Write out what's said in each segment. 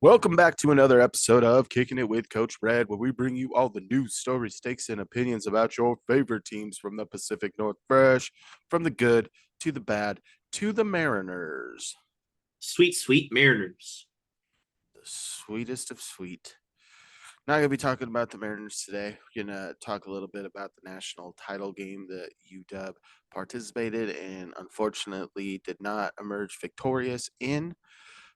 Welcome back to another episode of Kicking It with Coach Red, where we bring you all the news, stories, takes, and opinions about your favorite teams from the Pacific Northwest, from the good to the bad to the Mariners. Sweet, sweet Mariners. The sweetest of sweet. Not going to be talking about the Mariners today. We're going to talk a little bit about the national title game that UW participated in, unfortunately did not emerge victorious in.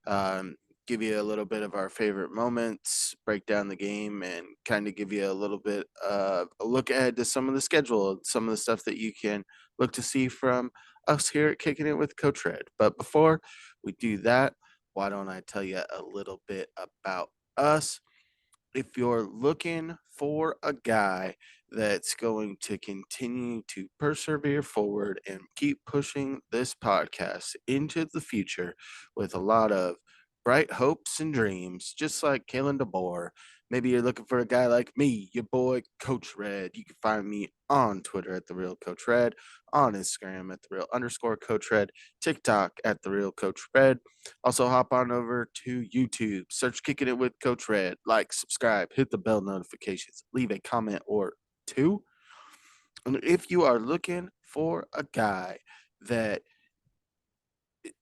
Um, give you a little bit of our favorite moments, break down the game, and kind of give you a little bit of a look ahead to some of the schedule, some of the stuff that you can look to see from us here at Kicking It with Coach Red. But before we do that, why don't I tell you a little bit about us? If you're looking for a guy that's going to continue to persevere forward and keep pushing this podcast into the future with a lot of bright hopes and dreams, just like Kalen DeBoer. Maybe you're looking for a guy like me, your boy Coach Red. You can find me on Twitter at the real Coach Red, on Instagram at the real underscore Coach Red, TikTok at the real Coach Red. Also, hop on over to YouTube, search Kicking It with Coach Red, like, subscribe, hit the bell notifications, leave a comment or two. And if you are looking for a guy that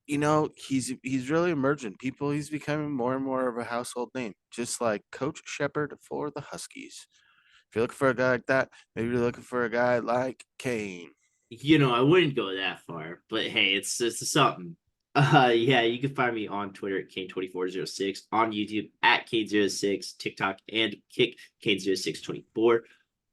he's really emerging. He's becoming more and more of a household name, just like Coach Shepard for the Huskies. If you're looking for a guy like that, maybe you're looking for a guy like Cain. I wouldn't go that far, but hey, it's something. Yeah, you can find me on Twitter at Kane2406, on YouTube at Kane06, TikTok and Kick Kane0624.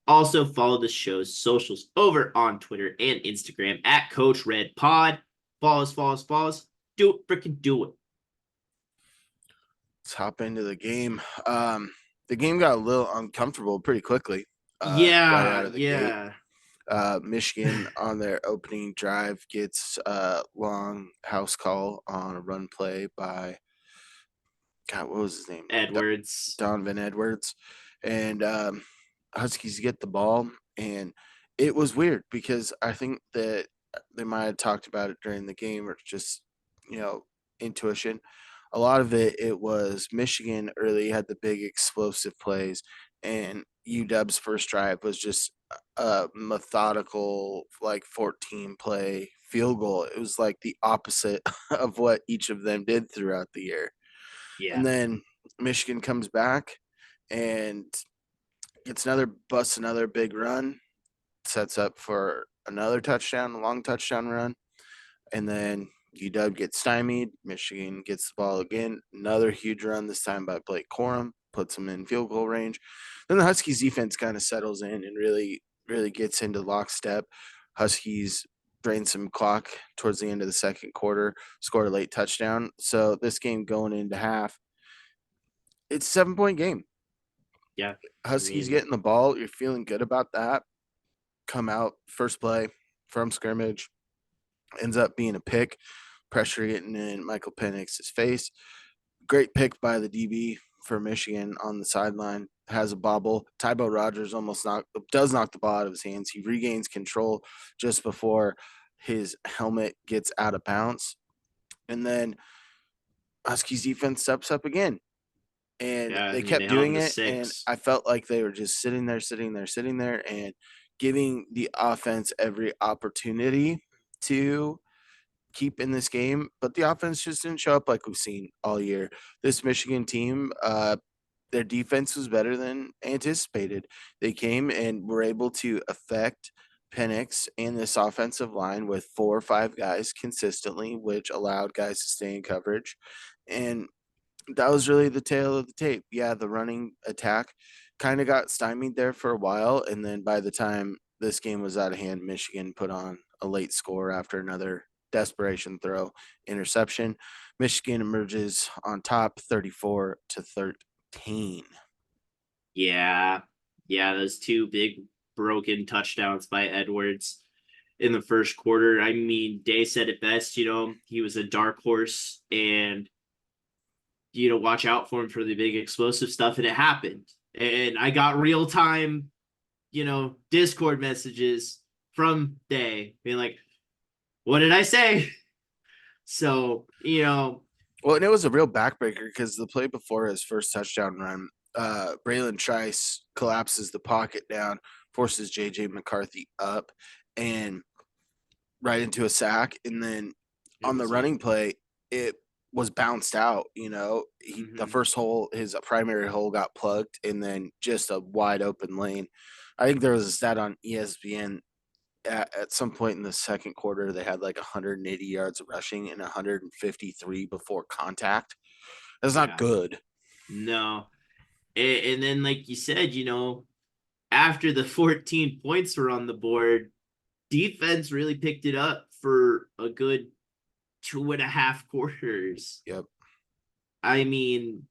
Also follow the show's socials over on Twitter and Instagram at Coach Red Pod. Follow us. Do it, freaking do it. Let's hop into the game. The game got a little uncomfortable pretty quickly, right Yeah, out of the gate. yeah. Michigan on their opening drive gets a long house call on a run play by God. What was his name? Edwards. Donovan Edwards, and Huskies get the ball, and it was weird because I think that they might have talked about it during the game or just you know intuition. A lot of it was Michigan early had the big explosive plays, and UW's first drive was just a methodical like 14 play field goal. It was like the opposite of what each of them did throughout the year. And Yeah. then Michigan comes back and gets another big run, sets up for another touchdown, a long touchdown run, and then UW gets stymied. Michigan gets the ball again, another huge run, this time by Blake Corum, puts them in field goal range. Then the Huskies defense kind of settles in and really gets into lockstep. Huskies drain some clock towards the end of the second quarter, scored a late touchdown. So this game going into half, it's a 7 point game. Yeah. I Huskies mean, getting the ball. You're feeling good about that. Come out first play from scrimmage, ends up being a pick. Pressure getting in Michael Penix's face. Great pick by the DB for Michigan on the sideline. Has a bobble. Tybo Rogers does knock the ball out of his hands. He regains control just before his helmet gets out of bounds. And then Huskies defense steps up again. And yeah, I they mean, they kept held him doing to it, and six. I felt like they were just sitting there, and giving the offense every opportunity to keep in this game. But the offense just didn't show up like we've seen all year. This Michigan team, their defense was better than anticipated. They came and were able to affect Penix and this offensive line with 4 or 5 guys consistently, which allowed guys to stay in coverage. And that was really the tail of the tape. Yeah, the running attack kind of got stymied there for a while. And then by the time this game was out of hand, Michigan put on a late score after another desperation throw interception. Michigan emerges on top 34-13. Yeah. Yeah, those two big broken touchdowns by Edwards in the first quarter. I mean, Day said it best, he was a dark horse and watch out for him for the big explosive stuff. And it happened. And I got real time, Discord messages from Day being like, what did I say? So, Well, and it was a real backbreaker because the play before his first touchdown run, Braylon Trice collapses the pocket down, forces JJ McCarthy up, and right into a sack. And then It on the was running play, it was bounced out. The mm-hmm. first hole, his primary hole got plugged, and then just a wide open lane. I think there was a stat on ESPN at some point in the second quarter, they had like 180 yards rushing and 153 before contact. That's not Yeah. good. No. And then, like you said, after the 14 points were on the board, defense really picked it up for a good 2.5 quarters. Yep. I mean,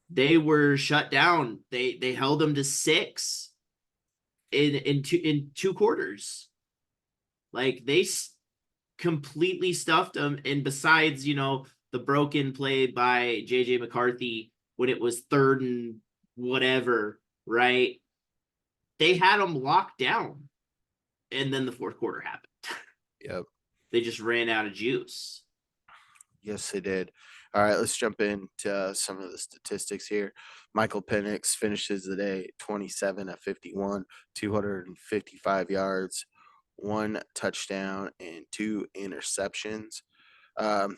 they were shut down. They held them to 6 in 2 quarters. Like they completely stuffed them. And besides, the broken play by JJ McCarthy when it was third and whatever, right? They had them locked down. And then the fourth quarter happened. Yep. They just ran out of juice. Yes, they did. All right, let's jump into some of the statistics here. Michael Penix finishes the day 27 of 51, 255 yards, one touchdown, and two interceptions. Um,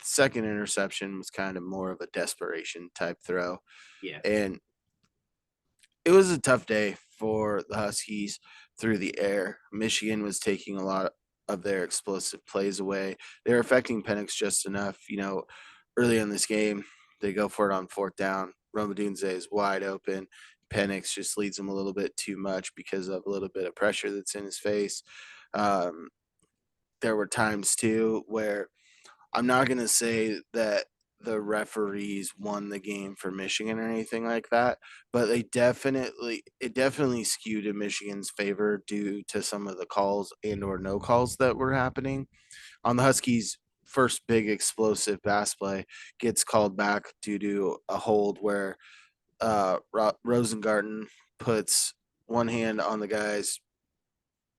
Second interception was kind of more of a desperation type throw. Yeah. And it was a tough day for the Huskies through the air. Michigan was taking a lot of their explosive plays away. They were affecting Penix just enough. Early in this game, they go for it on fourth down. Romadunze is wide open. Penix just leads him a little bit too much because of a little bit of pressure that's in his face. Um, there were times too where I'm not going to say that the referees won the game for Michigan or anything like that, but it definitely skewed in Michigan's favor due to some of the calls and or no calls that were happening. On the Huskies' first big explosive pass play gets called back due to a hold where Rosengarten puts one hand on the guy's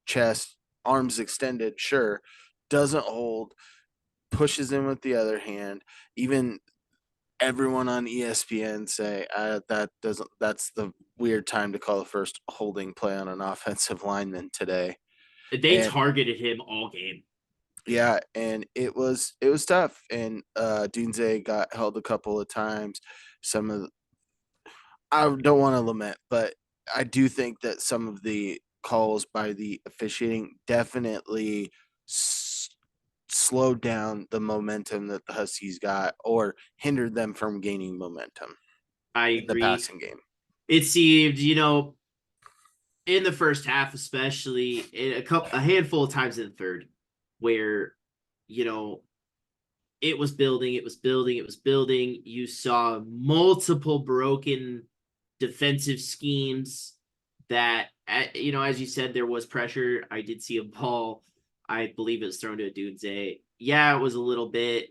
chest, arms extended, sure, doesn't hold, pushes him with the other hand. Even everyone on ESPN say that doesn't. That's the weird time to call the first holding play on an offensive lineman today. They And targeted him all game. yeah, and it was tough. And Dunze got held a couple of times. Some of I don't want to lament, but I do think that some of the calls by the officiating definitely slowed down the momentum that the Huskies got or hindered them from gaining momentum I in the agree. passing game. It seemed, in the first half, especially a handful of times in the third, where you know it was building, it was building, it was building. You saw multiple broken defensive schemes that, as you said, there was pressure. I did see a ball. I believe it was thrown to a dude's a. Yeah, it was a little bit,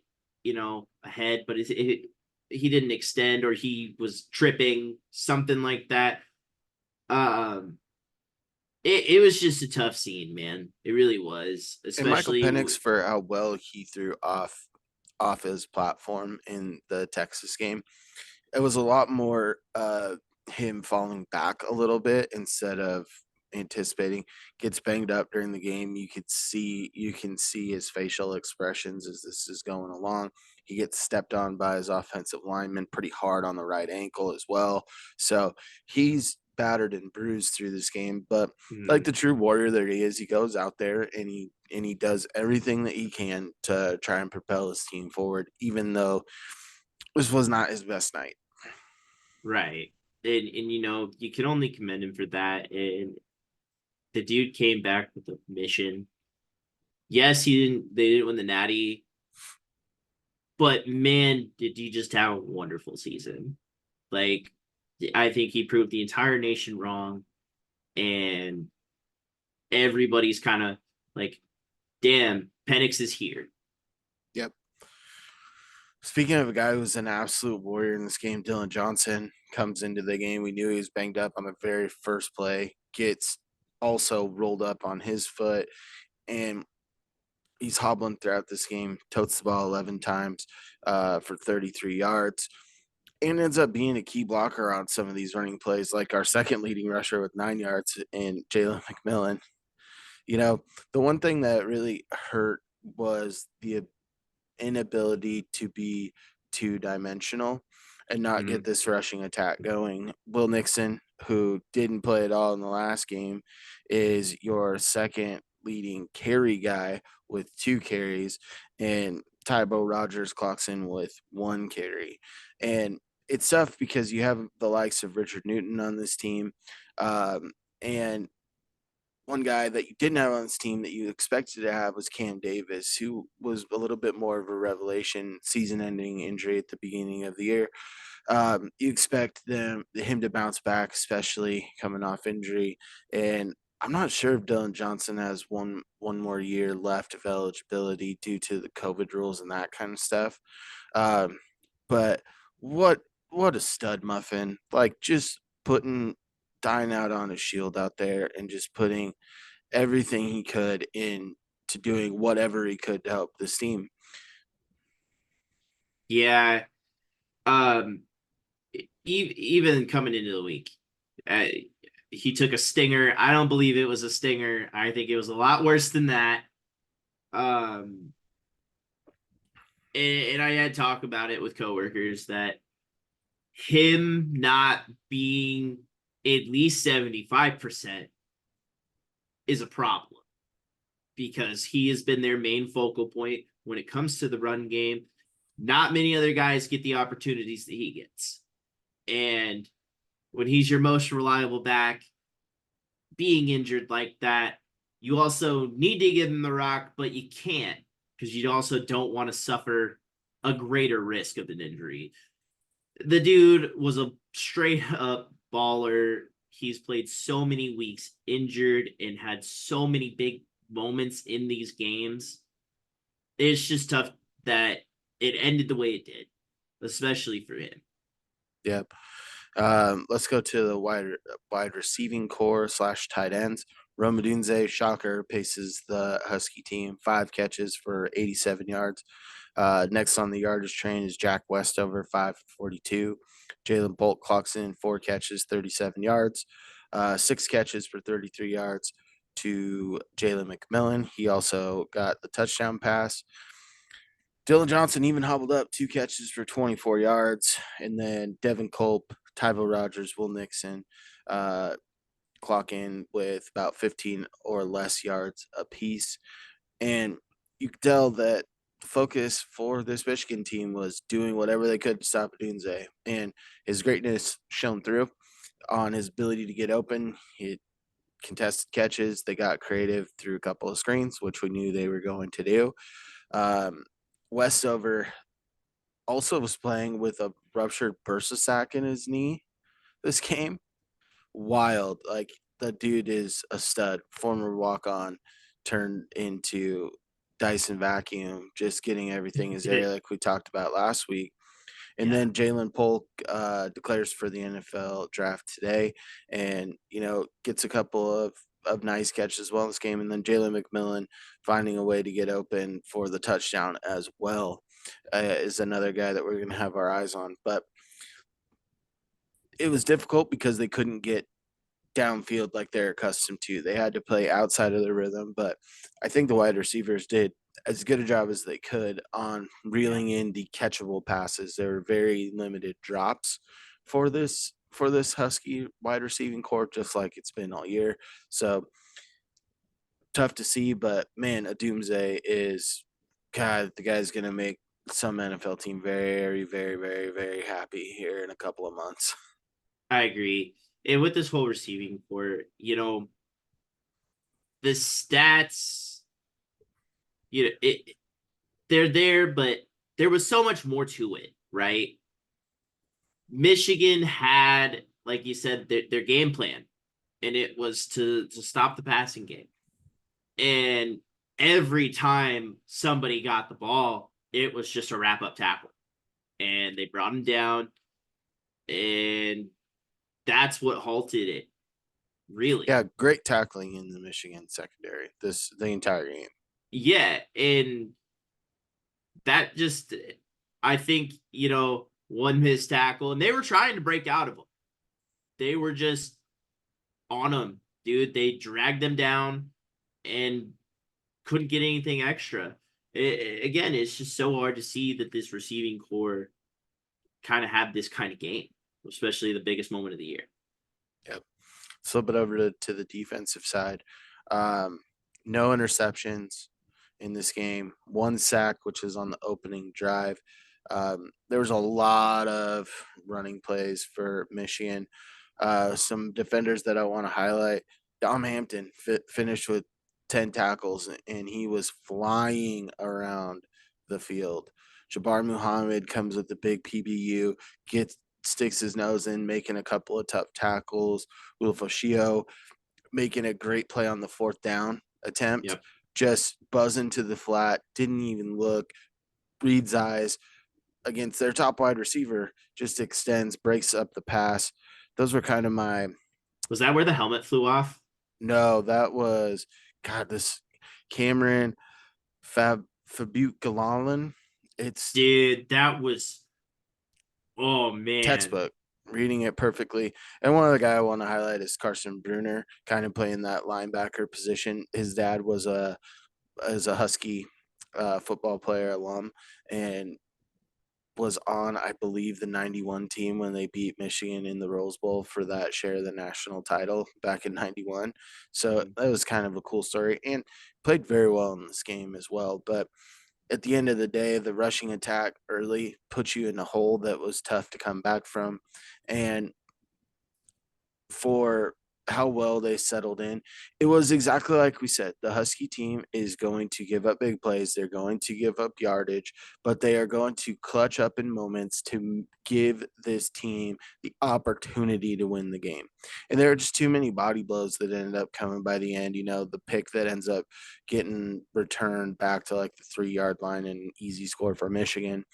ahead, but he didn't extend or he was tripping, something like that. Um, it was just a tough scene, man. It really was, And Michael especially. Penix for how well he threw off his platform in the Texas game. It was a lot more him falling back a little bit instead of anticipating. Gets banged up during the game. You can see his facial expressions as this is going along. He gets stepped on by his offensive lineman pretty hard on the right ankle as well. So he's battered and bruised through this game. But like Mhm. the true warrior that he is, he goes out there and he does everything that he can to try and propel his team forward, even though this was not his best night. Right. And you can only commend him for that. And the dude came back with a mission. Yes, they didn't win the Natty, but man, did he just have a wonderful season. Like, I think he proved the entire nation wrong, and everybody's kind of like, damn, Penix is here. Yep. Speaking of a guy who's an absolute warrior in this game, Dylan Johnson comes into the game. We knew he was banged up on the very first play, gets also rolled up on his foot. And He's hobbling throughout this game, totes the ball 11 times for 33 yards, and ends up being a key blocker on some of these running plays, like our second leading rusher with 9 yards in Jalen McMillan. You know, the one thing that really hurt was the inability to be two dimensional and not get Mhm. this rushing attack going. Will Nixon, who didn't play at all in the last game, is your second leading carry guy with 2 carries, and Tybo Rogers clocks in with 1 carry. And it's tough because you have the likes of Richard Newton on this team. And one guy that you didn't have on this team that you expected to have was Cam Davis, who was a little bit more of a revelation season-ending injury at the beginning of the year. You expect him to bounce back, especially coming off injury. And I'm not sure if Dylan Johnson has one more year left of eligibility due to the COVID rules and that kind of stuff. Um, but what what a stud muffin! Like just putting dying out on a shield out there and just putting everything he could into doing whatever he could to help this team. Yeah. Um, even coming into the week, uh, he took a stinger. I don't believe it was a stinger. I think it was a lot worse than that. Um, and I had talk about it with coworkers that him not being at least 75% is a problem because he has been their main focal point when it comes to the run game. Not many other guys get the opportunities that he gets. And when he's your most reliable back, being injured like that, you also need to give him the rock, but you can't because you also don't want to suffer a greater risk of an injury. The dude was a straight up baller. He's played so many weeks injured and had so many big moments in these games. It's just tough that it ended the way it did, especially for him. Yep. Let's go to the wide receiving core slash tight ends. Rome Odunze, shocker, paces the Husky team 5 catches for 87 yards. Next on the yardage train is Jack Westover, 5 for 42. Jalen Bolt clocks in 4 catches, 37 yards. 6 catches for 33 yards to Jalen McMillan. He also got the touchdown pass. Dylan Johnson even hobbled up 2 catches for 24 yards. And then Devin Culp, Tyvo Rogers, Will Nixon clock in with about 15 or less yards apiece. And you could tell that the focus for this Michigan team was doing whatever they could to stop Adunze. And his greatness shone through on his ability to get open. He contested catches. They got creative through a couple of screens, which we knew they were going to do. Um, Westover also was playing with a ruptured bursa sac in his knee this game. Wild. Like the dude is a stud, former walk on, turned into Dyson vacuum, just getting everything his area like we talked about last week. And Yeah, then Jalen Polk declares for the NFL draft today, and gets a couple of nice catches as well in this game. And then Jalen McMillan finding a way to get open for the touchdown as well is another guy that we're going to have our eyes on. But it was difficult because they couldn't get downfield like they're accustomed to. They had to play outside of their rhythm, but I think the wide receivers did as good a job as they could on yeah, reeling in the catchable passes. There were very limited drops for this Husky wide receiving core, just like it's been all year. So tough to see, but man, a Doomsday is God. The guy's gonna make some NFL team very, very, very, very happy here in a couple of months. I agree. And with this whole receiving core, the stats, they're there, but there was so much more to it, right? Michigan had, like you said, their game plan, and it was to stop the passing game. And every time somebody got the ball, it was just a wrap up tackle, and they brought him down, and that's what halted it, really. Yeah, great tackling in the Michigan secondary the entire game. yeah, and that just, I think, one missed tackle, and they were trying to break out of them. They were just on them, dude. They dragged them down and couldn't get anything extra. Again, it's just so hard to see that this receiving core kind of had this kind of game, especially the biggest moment of the year. Yep. Let's flip it over to the defensive side. Um, no interceptions in this game. One sack, which is on the opening drive. There was a lot of running plays for Michigan. Some defenders that I want to highlight. Dom Hampton finished with 10 tackles, and he was flying around the field. Jabbar Muhammad comes with the big PBU, sticks his nose in, making a couple of tough tackles. Wilfo making a great play on the fourth down attempt, Yep. just buzzing to the flat, didn't even look, reads eyes against their top wide receiver, just extends, breaks up the pass. Those were kind of my Was that where the helmet flew off? no, that was God, this Cameron Fabute Galan. It's Dude, that was, oh man. textbook, reading it perfectly. And one other guy I want to highlight is Carson Bruner, kind of playing that linebacker position. His dad was a Husky football player alum and was on, I believe, the 91 team when they beat Michigan in the Rose Bowl for that share of the national title back in 91. So Mhm. that was kind of a cool story and played very well in this game as well. But at the end of the day, the rushing attack early puts you in a hole that was tough to come back from. And for how well they settled in. It was exactly like we said. The Husky team is going to give up big plays. They're going to give up yardage, but they are going to clutch up in moments to give this team the opportunity to win the game. And there are just too many body blows that ended up coming by the end. The pick that ends up getting returned back to like the 3 yard line and easy score for Michigan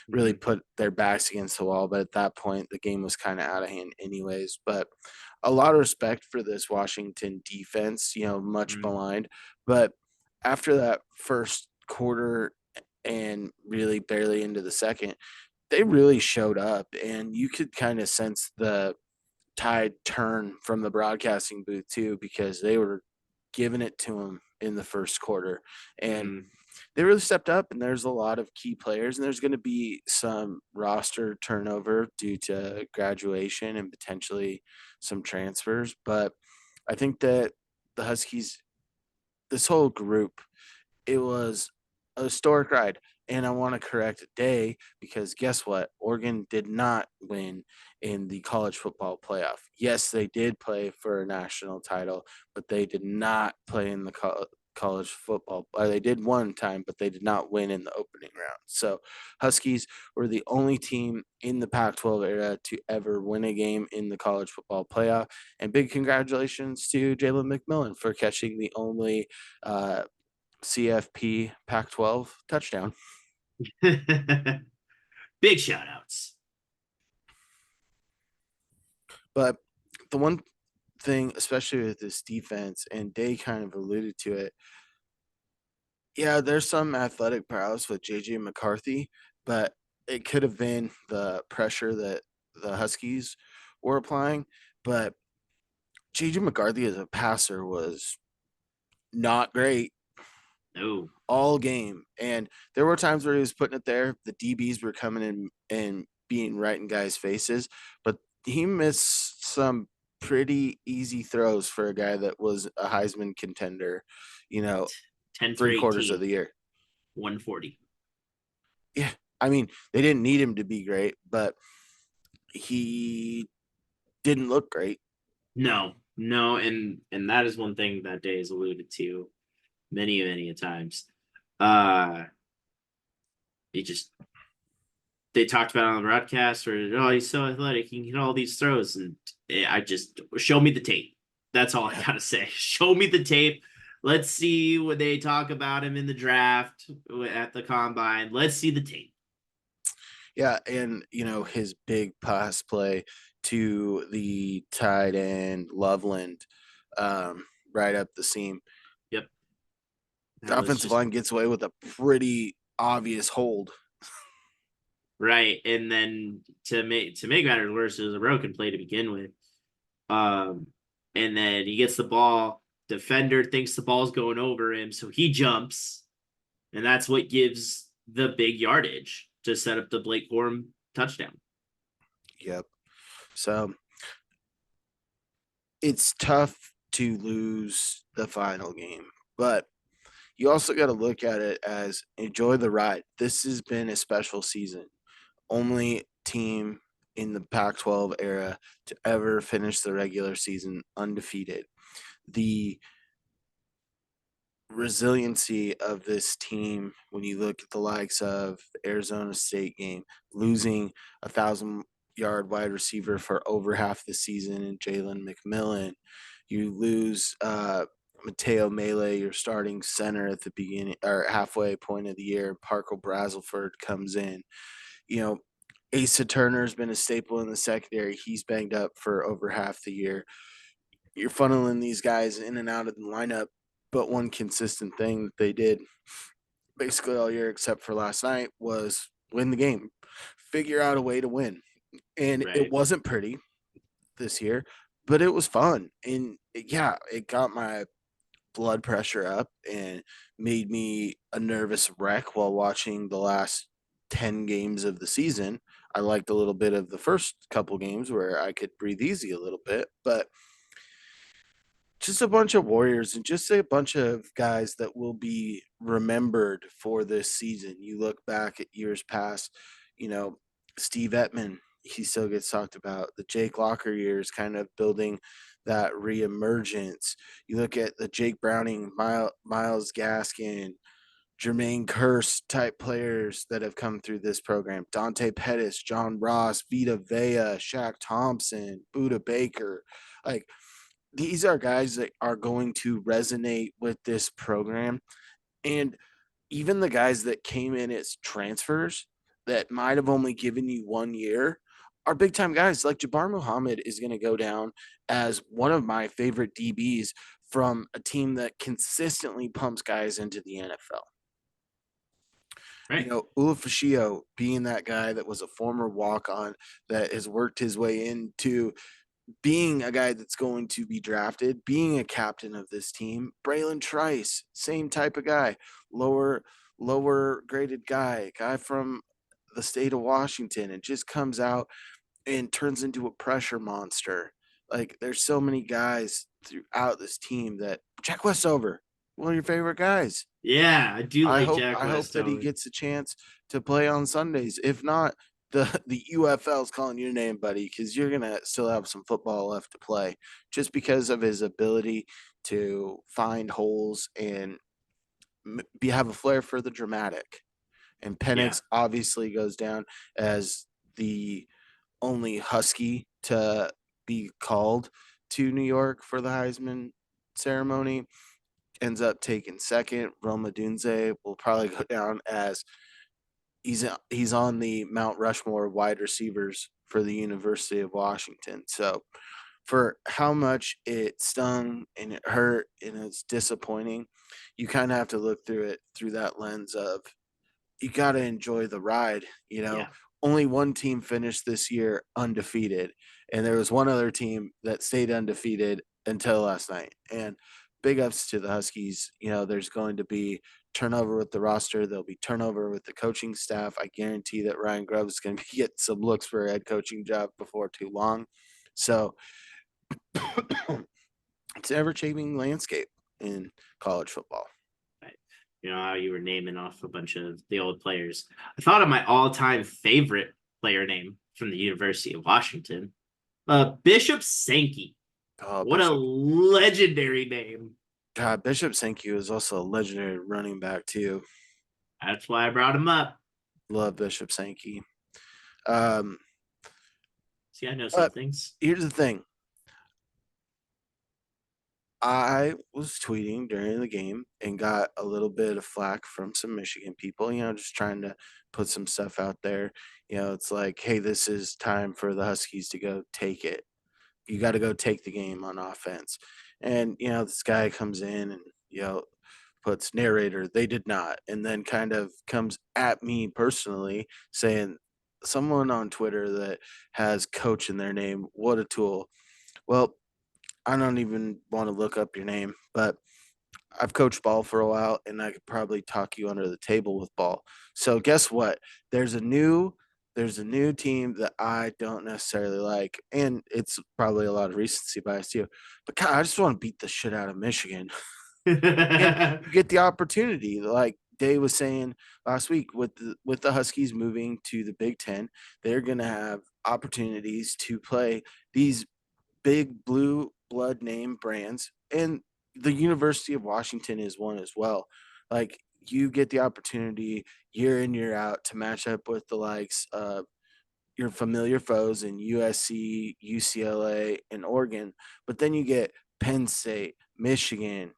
really Mhm. put their backs against the wall. But at that point, the game was kind of out of hand, anyways. But a lot of respect for this Washington defense, much Mhm. maligned. But after that first quarter and really barely into the second, they really showed up. And you could kind of sense the tide turn from the broadcasting booth, too, because they were giving it to them in the first quarter. And Mhm. they really stepped up, and there's a lot of key players, and there's going to be some roster turnover due to graduation and potentially some transfers. But I think that the Huskies, this whole group, it was a historic ride. And I want to correct Day because guess what? Oregon did not win in the college football playoff. Yes, they did play for a national title, but they did not play in the college football. They did one time, but they did not win in the opening round. So Huskies were the only team in the Pac 12 era to ever win a game in the college football playoff. And big congratulations to Jalen McMillan for catching the only CFP Pac 12 touchdown. Big shout outs. But the one thing, especially with this defense, and Day kind of alluded to it, yeah, there's some athletic prowess with JJ McCarthy, but it could have been the pressure that the Huskies were applying. But JJ McCarthy as a passer was not great No. all game. And there were times where he was putting it there. The DBs were coming in and being right in guys' faces, but he missed some pretty easy throws for a guy that was a Heisman contender, you know, 10 for 3 quarters of 18, the year. 140. Yeah. I mean, they didn't need him to be great, but he didn't look great. No, no, and that is one thing that Day has alluded to many, many a times. Uh he just, they talked about it on the broadcast where, oh, he's so athletic, he can hit all these throws, and I just, show me the tape. That's all I Yeah. gotta say. Show me the tape. Let's see what they talk about him in the draft at the combine. Let's see the tape. Yeah, and his big pass play to the tight end Loveland, right up the seam. Yep. The That was offensive just line gets away with a pretty obvious hold. right. And then to make matters worse, it was a broken play to begin with. Um, and then he gets the ball. Defender thinks the ball's going over him, so he jumps, and that's what gives the big yardage to set up the Blake Corum touchdown. Yep. So it's tough to lose the final game, but you also got to look at it as enjoy the ride. This has been a special season. Only team in the Pac 12 era to ever finish the regular season undefeated. The resiliency of this team when you look at the likes of the Arizona State game, losing 1,000-yard wide receiver for over half the season in Jalen McMillan. You lose Mateo Mele, your starting center at the beginning or halfway point of the year. Parker Brazelford comes in. You know, Asa Turner's been a staple in the secondary. He's banged up for over half the year. You're funneling these guys in and out of the lineup, but one consistent thing that they did basically all year, except for last night, was win the game, figure out a way to win. And it Right. wasn't pretty this year, but it was fun. And yeah, it got my blood pressure up and made me a nervous wreck while watching the last 10 games of the season. I liked a little bit of the first couple games where I could breathe easy a little bit, but just a bunch of warriors and just a bunch of guys that will be remembered for this season. You look back at years past, you know, Steve Ettman, he still gets talked about. The Jake Locker years, kind of building that reemergence. You look at the Jake Browning, Miles Gaskin, Jermaine Curse type players that have come through this program. Dante Pettis, John Ross, Vita Vea, Shaq Thompson, Buda Baker. Like, these are guys that are going to resonate with this program. And even the guys that came in as transfers that might have only given you 1 year are big time guys. Like Jabbar Muhammad is going to go down as one of my favorite DBs from a team that consistently pumps guys into the NFL. Right. Ulufashio being that guy that was a former walk on that has worked his way into being a guy that's going to be drafted, being a captain of this team. Braylon Trice, same type of guy, lower graded guy from the state of Washington, and just comes out and turns into a pressure monster. Like, there's so many guys throughout this team that Jack Westover, one of your favorite guys. Yeah, I do I like hope Jack I hope that he Westover. gets a chance to play on Sundays. If not, the UFL is calling your name, buddy, because you're gonna still have some football left to play, just because of his ability to find holes and have a flair for the dramatic. And Yeah. Penix obviously goes down as the only Husky to be called to New York for the Heisman ceremony. Ends up taking second. Roma Dunze will probably go down as he's on the Mount Rushmore wide receivers for the University of Washington. So for how much it stung and it hurt and it's disappointing, you kind of have to look through it through that lens of you got to enjoy the ride. Yeah. Only one team finished this year undefeated, and there was one other team that stayed undefeated until last night. And big ups to the Huskies. There's going to be turnover with the roster. There'll be turnover with the coaching staff. I guarantee that Ryan Grubb is going to be getting some looks for a head coaching job before too long. So it's an ever-changing landscape in college football. Right. You know how you were naming off a bunch of the old players. I thought of my all-time favorite player name from the University of Washington, Bishop Sankey. Oh, What a Bishop. legendary name. God, Bishop Sankey is also a legendary running back too. That's why I brought him up. Love Bishop Sankey. Um, See, I know some but things. here's the thing. I was tweeting during the game and got a little bit of flack from some Michigan people, just trying to put some stuff out there. It's like, hey, this is time for the Huskies to go take it. You got to go take the game on offense. And, this guy comes in and, puts narrator, they did not, and then kind of comes at me personally saying someone on Twitter that has coach in their name, what a tool. Well, I don't even want to look up your name, but I've coached ball for a while and I could probably talk you under the table with ball. So guess what? There's a new there's a new team that I don't necessarily like, and it's probably a lot of recency bias too. But God, I just want to beat the shit out of Michigan. And you get the opportunity, like Day was saying last week, with the Huskies moving to the Big Ten, they're gonna have opportunities to play these big blue blood name brands, and the University of Washington is one as well. Like you get the opportunity year in year out to match up with the likes of your familiar foes in USC, UCLA, and Oregon, but then you get Penn State, Michigan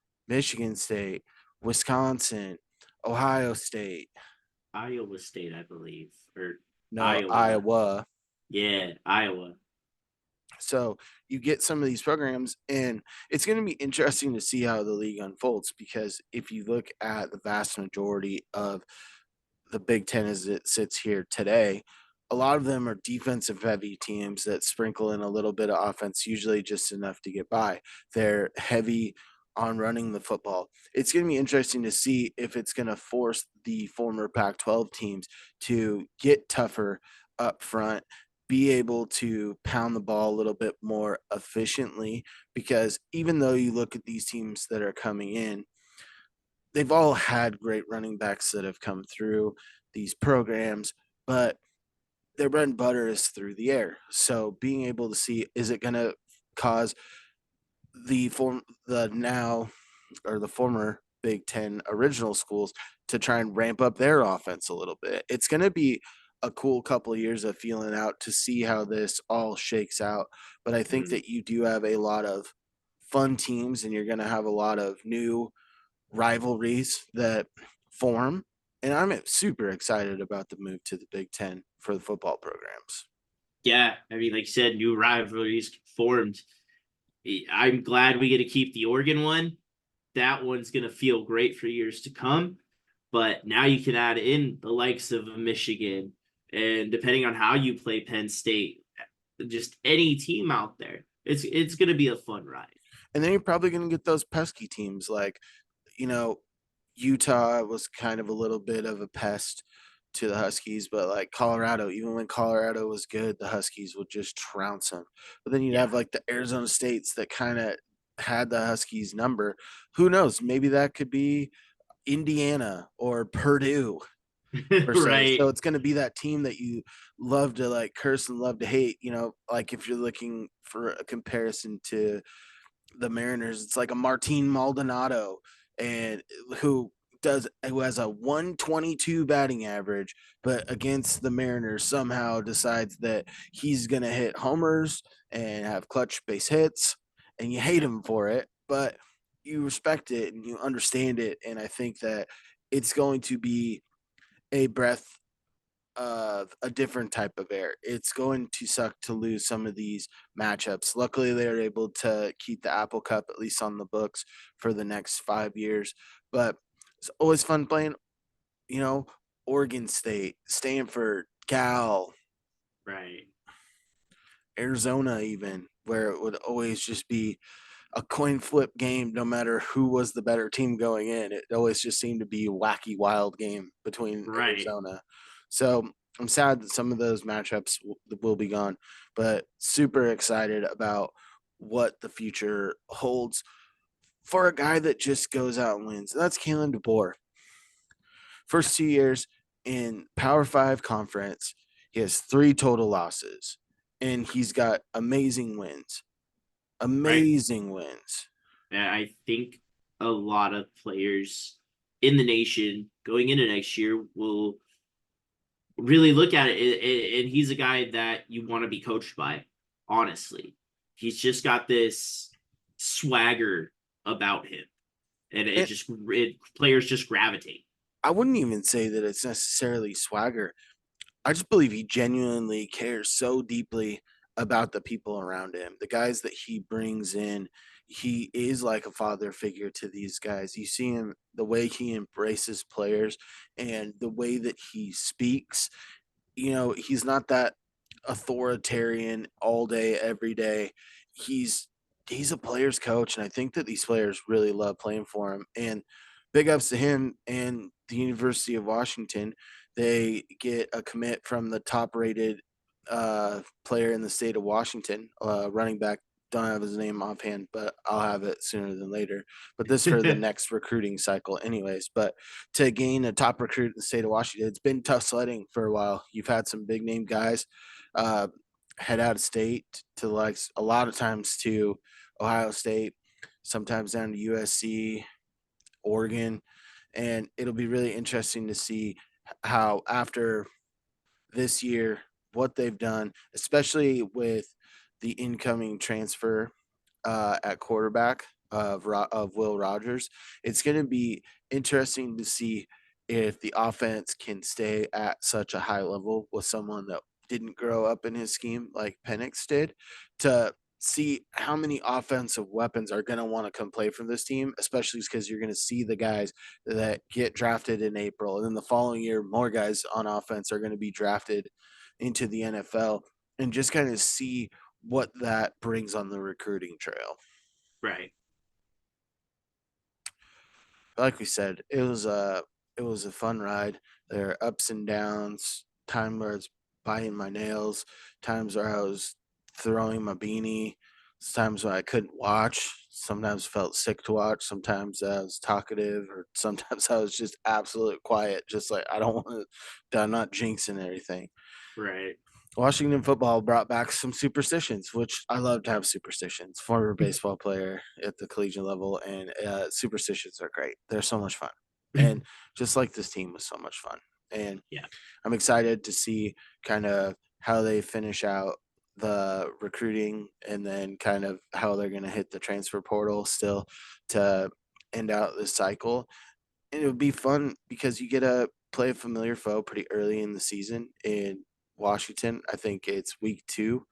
State, Wisconsin, Ohio State, Iowa State, I believe, or no, Iowa. Iowa. Yeah, Iowa. So you get some of these programs, and it's going to be interesting to see how the league unfolds because if you look at the vast majority of the Big Ten as it sits here today, a lot of them are defensive heavy teams that sprinkle in a little bit of offense, usually just enough to get by. They're heavy on running the football. It's going to be interesting to see if it's going to force the former Pac 12 teams to get tougher up front, be able to pound the ball a little bit more efficiently. Because even though you look at these teams that are coming in, they've all had great running backs that have come through these programs, but their bread and butter is through the air. So being able to see, is it going to cause the now or the former Big Ten original schools to try and ramp up their offense a little bit? It's going to be a cool couple of years of feeling out to see how this all shakes out. But I think Mhm. that you do have a lot of fun teams, and you're going to have a lot of new rivalries that form. And I'm super excited about the move to the Big Ten for the football programs. Yeah, I mean, like you said, new rivalries formed. I'm glad we get to keep the Oregon one. That one's gonna feel great for years to come. But now you can add in the likes of Michigan, and depending on how you play Penn State, just any team out there, it's gonna be a fun ride. And then you're probably going to get those pesky teams like, you know, Utah was kind of a little bit of a pest to the Huskies, but like Colorado, even when Colorado was good, the Huskies would just trounce them. But then you'd Yeah, have like the Arizona States that kind of had the Huskies number. Who knows? Maybe that could be Indiana or Purdue per se. So right. it's going to be that team that you love to like curse and love to hate. Like if you're looking for a comparison to the Mariners, it's like a Martin Maldonado, and who has a 122 batting average, but against the Mariners somehow decides that he's going to hit homers and have clutch base hits, and you hate Yeah, him for it, but you respect it and you understand it. And I think that it's going to be a breath of a different type of air. It's going to suck to lose some of these matchups. Luckily, they are able to keep the Apple Cup at least on the books for the next 5 years. But it's always fun playing, you know, Oregon State, Stanford, Cal, right. Arizona, even, where it would always just be a coin flip game no matter who was the better team going in. It always just seemed to be a wacky, wild game between Right. Arizona. So I'm sad that some of those matchups will be gone, but super excited about what the future holds for a guy that just goes out and wins. And that's Kalen DeBoer. Yeah. First 2 years in Power Five conference, he has three total losses, and he's got amazing wins. Right. Amazing wins. And I think a lot of players in the nation going into next year will really look at it, and he's a guy that you want to be coached by. Honestly, he's just got this swagger about him, and And players just gravitate. I wouldn't even say that it's necessarily swagger. I just believe he genuinely cares so deeply about the people around him, the guys that he brings in. he is like a father figure to these guys. You see him, the way he embraces players and the way that he speaks. He's not that authoritarian all day, every day. He's he's a player's coach, and I think that these players really love playing for him. And big ups to him and the University of Washington. They get a commit from the top rated player in the state of Washington, running back. Don't have his name offhand, but I'll have it sooner than later. But this for the next recruiting cycle, anyways. But to gain a top recruit in the state of Washington, it's been tough sledding for a while. You've had some big name guys uh, head out of state to, like, a lot of times to Ohio State, sometimes down to USC, Oregon, and it'll be really interesting to see how after this year what they've done, especially with the incoming transfer at quarterback of Will Rogers. It's going to be interesting to see if the offense can stay at such a high level with someone that didn't grow up in his scheme like Penix did, to see how many offensive weapons are going to want to come play for this team, especially because you're going to see the guys that get drafted in April. And then the following year, more guys on offense are going to be drafted into the NFL, and just kind of see what that brings on the recruiting trail. Right. Like we said, it was a fun ride. There are ups and downs, time where it's biting my nails, times where I was throwing my beanie, times when I couldn't watch, sometimes felt sick to watch, sometimes I was talkative, or sometimes I was just absolute quiet, just like I don't want to, I'm not jinxing anything. Right. Washington football brought back some superstitions, which I love to have superstitions. Former baseball player at the collegiate level, and superstitions are great. They're so much fun. And just like this team was so much fun. And Yeah. I'm excited to see kind of how they finish out the recruiting, and then kind of how they're going to hit the transfer portal still to end out this cycle. And it would be fun because you get to play a familiar foe pretty early in the season in Washington. I think it's week two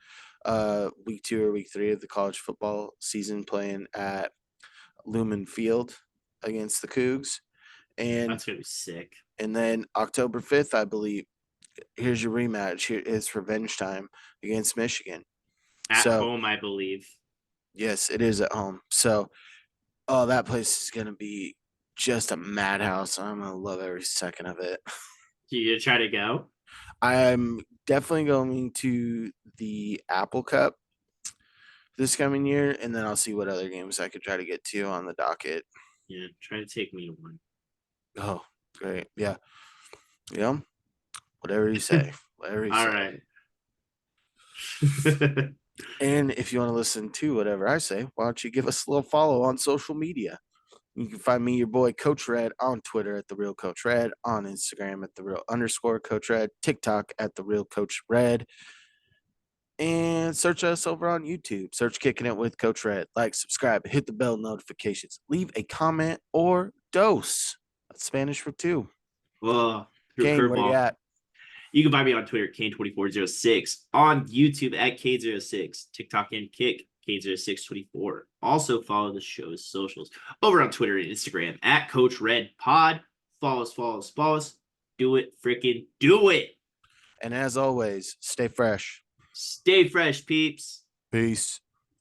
or week three of the college football season, playing at Lumen Field against the Cougs. And That's gonna be sick. then October 5th, I believe, here's your rematch. Here is revenge time against Michigan. At So home, I believe. yes, it is at home. So, oh, that place is gonna be just a madhouse. I'm gonna love every second of it. You gonna try to go? I'm definitely going to the Apple Cup this coming year, and then I'll see what other games I could try to get to on the docket. Yeah, try to take me to one. Oh, great. Yeah. Yeah. Whatever you say. Whatever you All say. right. And if you want to listen to whatever I say, why don't you give us a little follow on social media? You can find me, your boy Coach Red, on Twitter at the Real Coach Red, on Instagram at the Real _ Coach Red, TikTok at the Real Coach Red, and search us over on YouTube. Search Kicking It with Coach Red. Like, subscribe, hit the bell notifications, leave a comment or dose. That's Spanish for two. Well, through Kane, where you curveball. at? You can find me on Twitter, Kane2406, on YouTube at Kane06, TikTok and Kick, Kane0624. Also follow the show's socials over on Twitter and Instagram at Coach Red Pod. Follow us, follow us, follow us. Do it, freaking do it. And as always, stay fresh. Stay fresh, peeps. Peace.